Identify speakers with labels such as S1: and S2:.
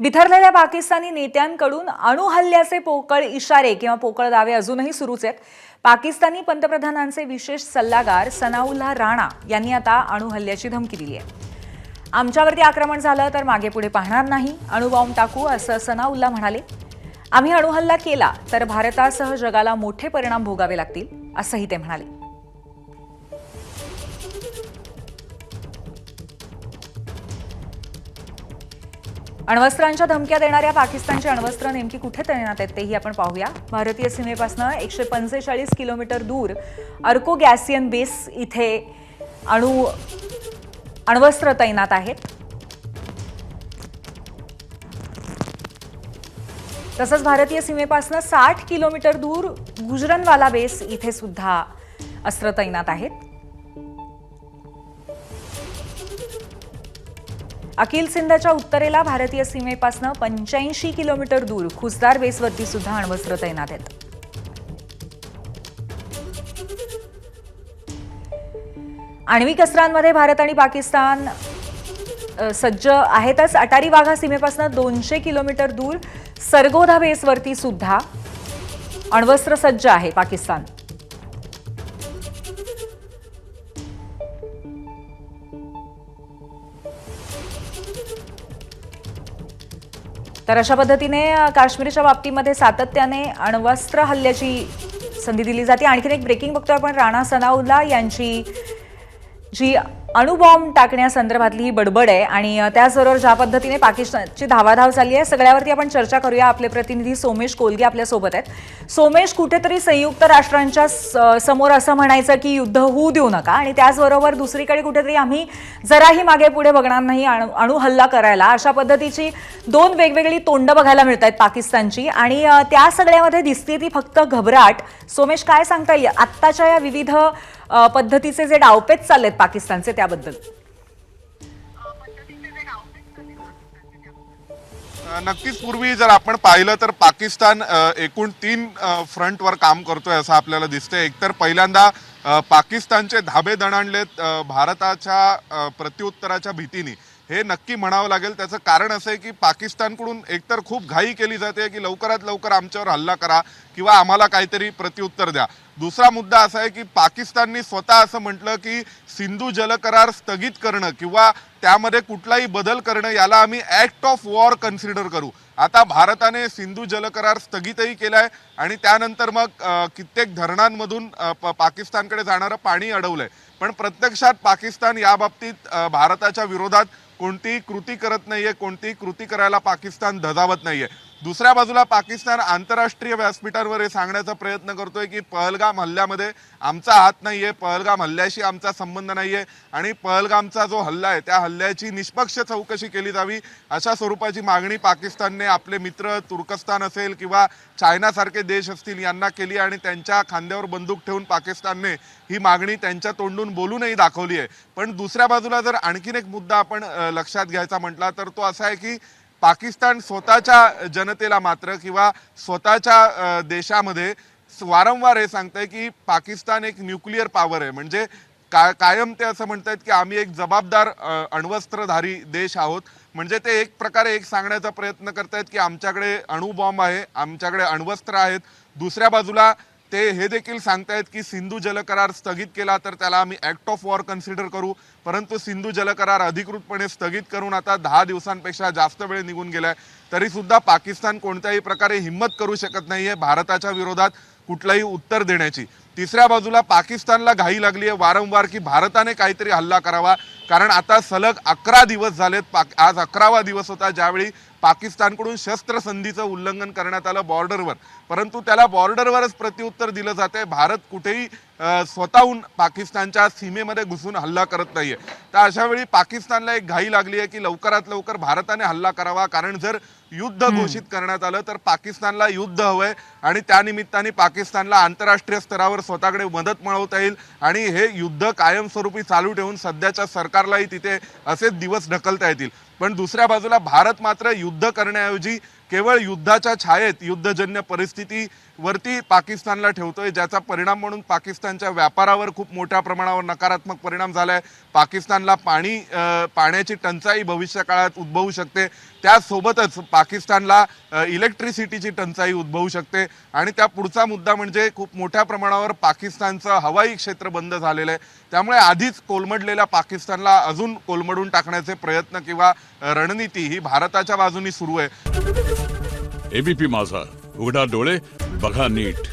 S1: बिथरलेल्या पाकिस्तानी नेत्यांकडून अणुहल्ल्याचे पोकळ इशारे किंवा पोकळ दावे अजूनही सुरूच आहेत। पाकिस्तानी पंतप्रधानांचे विशेष सल्लागार सनाउल्लाह राणा यांनी आता अणुहल्ल्याची धमकी दिली आहे। आमच्यावरती आक्रमण झालं तर मागे पुढे पाहणार नाही, अणुबॉम्ब टाकू असं सनाउल्लाह म्हणाले। आम्ही अणुहल्ला केला तर भारतासह जगाला मोठे परिणाम भोगावे लागतील असंही ते म्हणाले। अण्वस्त्रांच्या धमक्या देणाऱ्या पाकिस्तानची अण्वस्त्र नेमकी कुठे तैनात आहेत तेही आपण पाहूया। भारतीय सीमेपासून 145 किलोमीटर दूर अर्को गॅसियन बेस इथे अण्वस्त्र तैनात आहेत। तसंच भारतीय सीमेपासून 60 किलोमीटर दूर गुजरनवाला बेस इथे सुद्धा अस्त्र तैनात आहेत। अकील सिंधच्या उत्तरेला भारतीय सीमेपासून 85 किलोमीटर दूर खुसदार बेसवरती सुद्धा अण्वस्त्र तैनात आहेत। आण्विक अस्त्रांमध्ये भारत आणि पाकिस्तान सज्ज आहेतच। अटारी वाघा सीमेपासून 200 किलोमीटर दूर सरगोधा बेसवरती सुद्धा अण्वस्त्र सज्ज आहे पाकिस्तान। तर अशा पद्धतीने काश्मीरच्या बाबतीमध्ये सातत्याने अण्वस्त्र हल्ल्याची संधी दिली जाते। आणखीन एक ब्रेकिंग बघतोय आपण, राणा सनाउल्लाह यांची जी अणुबॉम्ब टाकण्यासंदर्भातली ही बडबड आहे आणि त्याचबरोबर ज्या पद्धतीने पाकिस्तानची धावाधाव चालली आहे सगळ्यावरती आपण चर्चा करूया। आपले प्रतिनिधी सोमेश कोलगे आपल्या सोबत आहेत। सोमेश, कुठेतरी संयुक्त राष्ट्रांच्या समोर असं म्हणायचं की युद्ध होऊ देऊ नका आणि त्याचबरोबर दुसरीकडे कुठेतरी आम्ही जराही मागे पुढे बघणार नाही अणुहल्ला करायला, अशा पद्धतीची दोन वेगवेगळी तोंड बघायला मिळत आहेत पाकिस्तानची आणि त्या सगळ्यामध्ये दिसते ती फक्त घबराट। सोमेश, काय सांगता येईल आत्ताच्या या विविध पद्धतीचे जे डावपेच चाललेत पाकिस्तानचे त्याबद्दल?
S2: नक्कीच पूर्वी जर आपण पाहिलं तर पाकिस्तान एकूण 3 फ्रंटवर काम करतोय असं आपल्याला दिसतंय। एकतर पहिल्यांदा पाकिस्तानचे धाबे दणाणलेत भारताच्या प्रत्युत्तराच्या भीतीने, हे नक्की म्हणावं लागेल। त्याचं कारण असं आहे की पाकिस्तानकडून एकतर खूप घाई केली जाते की लवकरात लवकर आमच्यावर हल्ला करा किंवा आम्हाला काहीतरी प्रत्युत्तर द्या। दुसरा मुद्दा असा आहे की पाकिस्ताननी स्वतः असं म्हटलं की सिंधू जलकरार स्थगित करणं किंवा त्यामध्ये कुठलाही बदल करणं याला आम्ही ॲक्ट ऑफ वॉर कन्सिडर करू। आता भारताने सिंधू जलकरार स्थगितही केलाय आणि त्यानंतर मग कित्येक धरणांमधून पाकिस्तानकडे जाणारं पाणी अडवलंय, पण प्रत्यक्षात पाकिस्तान या बाबतीत भारताच्या विरोधात कोणतीही कृती करत नाहीये, कोणतीही कृती करायला पाकिस्तान धजावत नाहीये। दुसऱ्या बाजूला पाकिस्तान आंतरराष्ट्रीय व्यासपीठांवर हे सांगण्याचा प्रयत्न करतोय की पहलगाम हल्ल्यामध्ये आमचा हात नाहीये, पहलगाम हल्ल्याशी आमचा संबंध नाहीये आणि पहलगामचा जो हल्ला आहे त्या हल्ल्याची निष्पक्ष चौकशी केली जावी अशा स्वरूपाची मागणी पाकिस्तानने आपले मित्र तुर्कस्तान असेल किंवा चायनासारखे देश असतील यांना केली आणि त्यांच्या खांद्यावर बंदूक ठेवून पाकिस्तानने ही मागणी त्यांच्या तोंडून बोलूनही दाखवली आहे। पण दुसऱ्या बाजूला जर आणखीन एक मुद्दा आपण लक्षात घ्यायचा म्हटला तर तो असा आहे की पाकिस्तान स्वतःच्या जनतेला मात्र किंवा स्वतःच्या देशामध्ये वारंवार हे सांगतंय की पाकिस्तान एक न्यूक्लिअर पॉवर आहे, म्हणजे कायम ते असं म्हणतात की आम्ही एक जबाबदार अण्वस्त्रधारी देश आहोत। म्हणजे ते एक प्रकारे एक सांगण्याचा प्रयत्न करतायत की आमच्याकडे अणुबॉम्ब आहे, आमच्याकडे अण्वस्त्र आहेत। दुसऱ्या बाजूला ते हे देखील सांगतायत की सिंधू जलकरार स्थगित केला तर त्याला आम्ही ॲक्ट ऑफ वॉर कन्सिडर करू, परंतु सिंधू जलकरार अधिकृतपणे स्थगित करून आता 10 दिवसांपेक्षा जास्त वेळ निघून गेलाय, तरी सुद्धा पाकिस्तान कोणत्याही प्रकारे हिम्मत करू शकत नाहीये भारताच्या विरोधात कुठलंही उत्तर देण्याची। तिसऱ्या बाजूला पाकिस्तानला घाई लागली आहे वारंवार की भारताने काहीतरी हल्ला करावा, कारण आता सलग 11 दिवस झालेत, आज 11वा दिवस होता ज्यावेळी पाकिस्तानकडून शस्त्रसंधीचं उल्लंघन करण्यात आलं बॉर्डरवर, परंतु त्याला बॉर्डरवरच प्रत्युत्तर दिलं जाते। भारत कुठेही स्वतःहून पाकिस्तानच्या सीमेमध्ये घुसून हल्ला करत नाहीये। तर अशा वेळी पाकिस्तानला एक घाई लागली आहे की लवकरात लवकर भारताने हल्ला करावा, कारण जर युद्ध घोषित करण्यात आलं तर पाकिस्तानला युद्ध हवंय आणि त्यानिमित्ताने पाकिस्तानला आंतरराष्ट्रीय स्तरावर स्वतःकडे मदत मिळवता येईल आणि हे युद्ध कायमस्वरूपी चालू ठेवून सध्याच्या सरकारलाही तिथे असेच दिवस ढकलता येतील। पण दुसऱ्या बाजूला भारत मात्र युद्ध करण्याऐवजी केवळ युद्धाच्या छायेत युद्धजन्य परिस्थितीवरती पाकिस्तानला ठेवतोय, ज्याचा परिणाम म्हणून पाकिस्तानच्या व्यापारावर खूप मोठ्या प्रमाणावर नकारात्मक परिणाम झालाय. पाकिस्तानला पाण्याची टंचाई भविष्य काळात उद्भवू शकते. त्यासोबतच पाकिस्तानला इलेक्ट्रिसिटीची टंचाई उद्भवू शकते आणि त्या पुढचा मुद्दा म्हणजे खूप मोठ्या प्रमाणावर पाकिस्तानचं हवाई क्षेत्र बंद झालेलं आहे. त्यामुळे आधीच कोलमडलेल्या पाकिस्तानला अजून कोलमडून टाकण्याचे प्रयत्न किंवा रणनीती ही भारताच्या बाजूनी सुरू आहे.
S3: एबीपी माझा, उघडा डोळे बघा नीट.